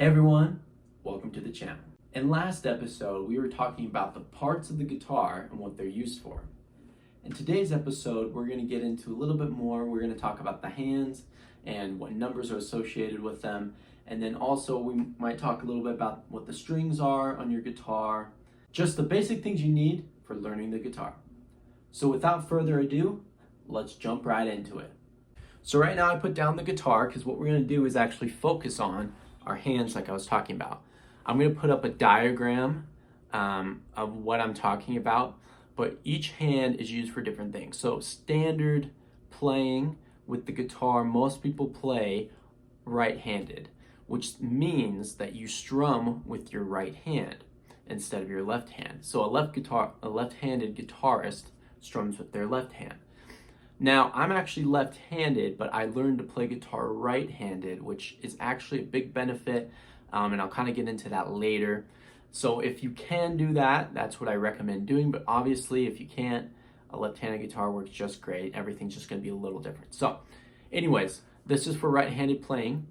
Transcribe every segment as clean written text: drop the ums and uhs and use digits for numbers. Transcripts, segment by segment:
Hey everyone, welcome to the channel. In last episode, we were talking about the parts of the guitar and what they're used for. In today's episode, we're going to get into a little bit more. We're going to talk about the hands and what numbers are associated with them. And then also we might talk a little bit about what the strings are on your guitar. Just the basic things you need for learning the guitar. So without further ado, let's jump right into it. So right now I put down the guitar because what we're going to do is actually focus on our hands like I was talking about. I'm going to put up a diagram of what I'm talking about, but each hand is used for different things. So standard playing with the guitar, most people play right-handed, which means that you strum with your right hand instead of your left hand. So a left-handed guitarist strums with their left hand. Now, I'm actually left-handed, but I learned to play guitar right-handed, which is actually a big benefit, and I'll kind of get into that later. So if you can do that, that's what I recommend doing, but obviously if you can't, a left-handed guitar works just great. Everything's just going to be a little different. So anyways, this is for right-handed playing.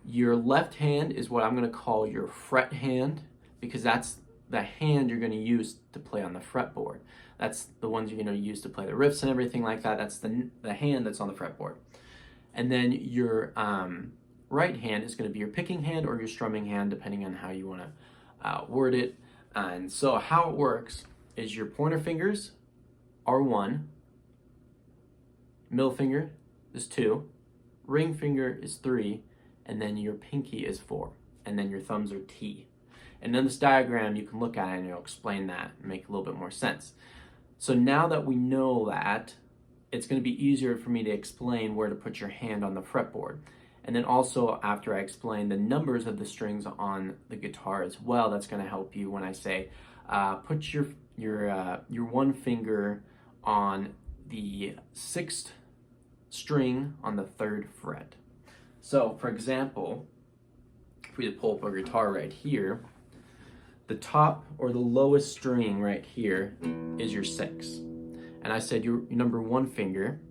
Your left hand is what I'm going to call your fret hand, because that's the hand you're going to use to play on the fretboard. That's the ones you're going to use to play the riffs and everything like that. That's the hand that's on the fretboard. And then your right hand is going to be your picking hand or your strumming hand, depending on how you want to word it. And so how it works is your pointer fingers are 1, middle finger is 2, ring finger is 3, and then your pinky is 4, and then your thumbs are T. And then this diagram, you can look at it and it'll explain that and make a little bit more sense. So now that we know that, it's going to be easier for me to explain where to put your hand on the fretboard. And then also, after I explain the numbers of the strings on the guitar as well, that's going to help you when I say, put your one finger on the 6th string on the 3rd fret. So, for example, if we pull up a guitar right here, the top or the lowest string right here is your 6. And I said your number 1 finger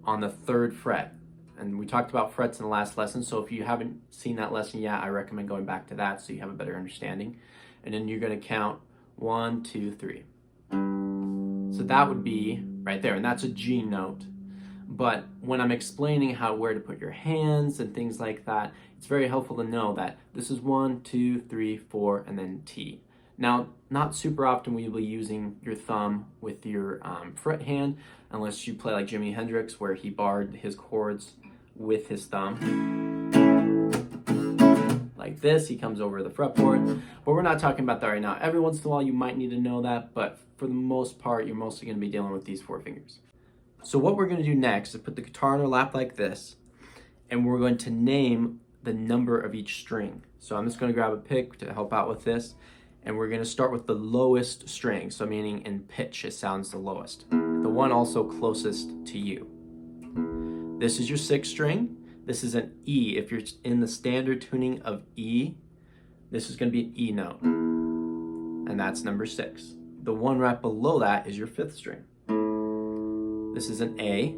on the 3rd fret. And we talked about frets in the last lesson, so if you haven't seen that lesson yet, I recommend going back to that so you have a better understanding. And then you're going to count 1, 2, 3. So that would be right there, and that's a G note. But when I'm explaining where to put your hands and things like that, it's very helpful to know that this is 1, 2, 3, 4, and then T. Now, not super often will you be using your thumb with your fret hand, unless you play like Jimi Hendrix, where he barred his chords with his thumb. Like this, he comes over the fretboard. But we're not talking about that right now. Every once in a while, you might need to know that, but for the most part, you're mostly going to be dealing with these 4 fingers. So what we're going to do next is put the guitar in our lap like this, and we're going to name the number of each string. So I'm just going to grab a pick to help out with this, and we're going to start with the lowest string, so meaning in pitch it sounds the lowest. The one also closest to you. This is your 6th string. This is an E. If you're in the standard tuning of E, this is going to be an E note, and that's number 6. The one right below that is your 5th string. This is an A.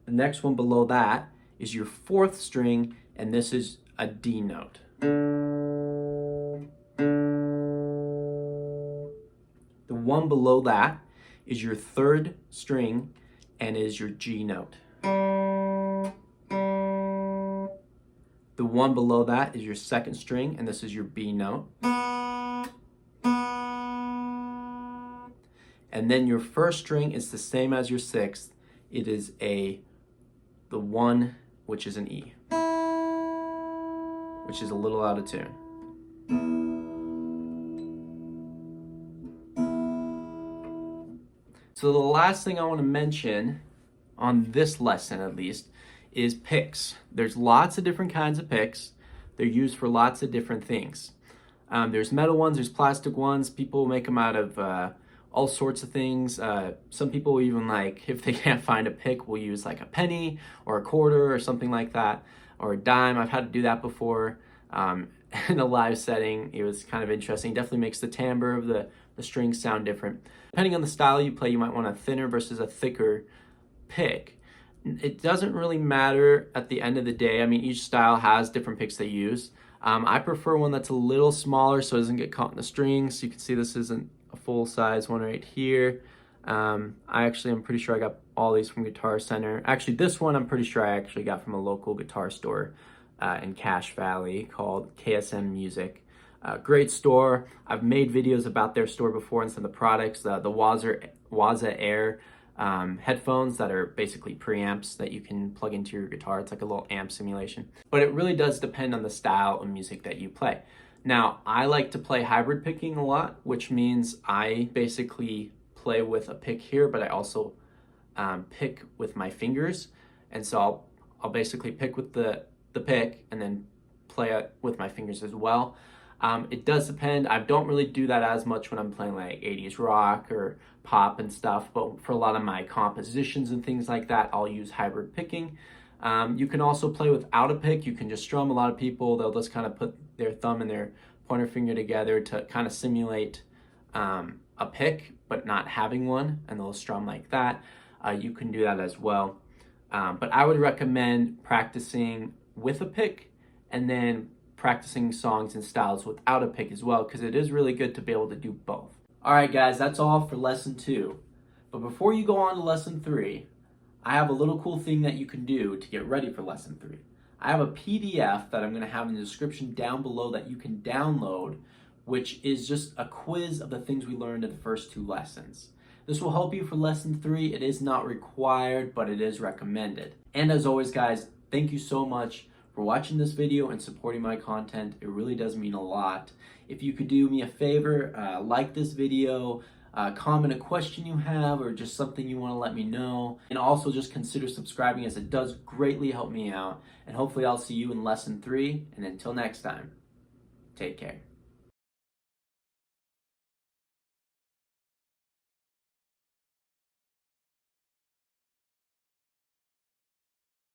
The next one below that is your 4th string, and this is a D note. The one below that is your 3rd string and is your G note. The one below that is your 2nd string, and this is your B note. And then your 1st string is the same as your 6th. It is the 1, which is an E, which is a little out of tune. So the last thing I want to mention, on this lesson at least, is picks. There's lots of different kinds of picks. They're used for lots of different things. There's metal ones, there's plastic ones. People make them out of all sorts of things. Some people even, like, if they can't find a pick, will use like a penny or a quarter or something like that, or a dime. I've had to do that before in a live setting. It was kind of interesting. Definitely makes the timbre of the strings sound different. Depending on the style you play, you might want a thinner versus a thicker pick. It doesn't really matter at the end of the day. I mean, each style has different picks they use. I prefer one that's a little smaller so it doesn't get caught in the strings. You can see this isn't a full size one right here. I'm pretty sure I got all these from Guitar Center. Actually, this one I'm pretty sure I actually got from a local guitar store in Cache Valley called KSM Music. Great store. I've made videos about their store before and some of the products. The Waza Air headphones that are basically preamps that you can plug into your guitar. It's like a little amp simulation. But it really does depend on the style of music that you play. Now, I like to play hybrid picking a lot, which means I basically play with a pick here, but I also pick with my fingers. And so I'll basically pick with the pick and then play it with my fingers as well. It does depend. I don't really do that as much when I'm playing like 80s rock or pop and stuff, but for a lot of my compositions and things like that, I'll use hybrid picking. You can also play without a pick. You can just strum. A lot of people, they'll just kind of put their thumb and their pointer finger together to kind of simulate a pick, but not having one, and they'll strum like that. You can do that as well. But I would recommend practicing with a pick and then practicing songs and styles without a pick as well, because it is really good to be able to do both. All right, guys, that's all for lesson 2. But before you go on to lesson 3, I have a little cool thing that you can do to get ready for lesson 3. I have a PDF that I'm going to have in the description down below that you can download, which is just a quiz of the things we learned in the first 2 lessons. This will help you for lesson 3. It is not required, but it is recommended. And as always, guys, thank you so much for watching this video and supporting my content. It really does mean a lot. If you could do me a favor, like this video, comment a question you have or just something you want to let me know, and also just consider subscribing, as it does greatly help me out. And hopefully I'll see you in lesson 3, and until next time, take care.